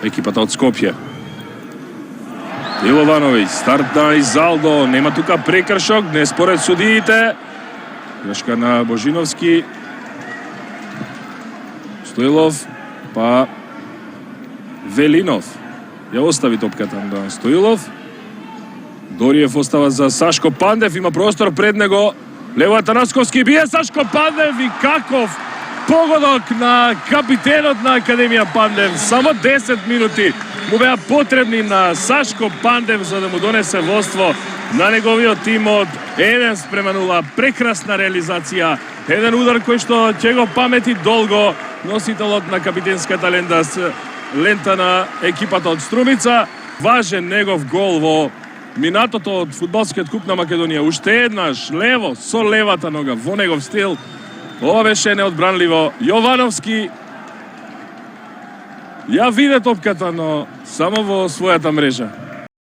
екипата од Скопје. Иловановиќ, старт на Изалдо, нема тука прекршок, не според судиите. Грешка на Божиновски. Стоилов, па Велинов ја остави топката на Стоилов. Дориев остава за Сашко Пандев, има простор пред него. Лево Атанасковски бие Сашко Пандев и каков погодок на капитенот на Академија Пандев. Само 10 минути му беа потребни на Сашко Пандев за да му донесе водство на неговиот тим од 1:0. Прекрасна реализација. Еден удар кој што ќе го памети долго носителот на капитенската лента на екипата од Струмица. Важен негов гол во минатото од фудбалскиот куп на Македонија. Уште еднаш лево со левата нога во негов стил. Ова беше неодбранливо. Јовановски ја виде топката, но само во својата мрежа.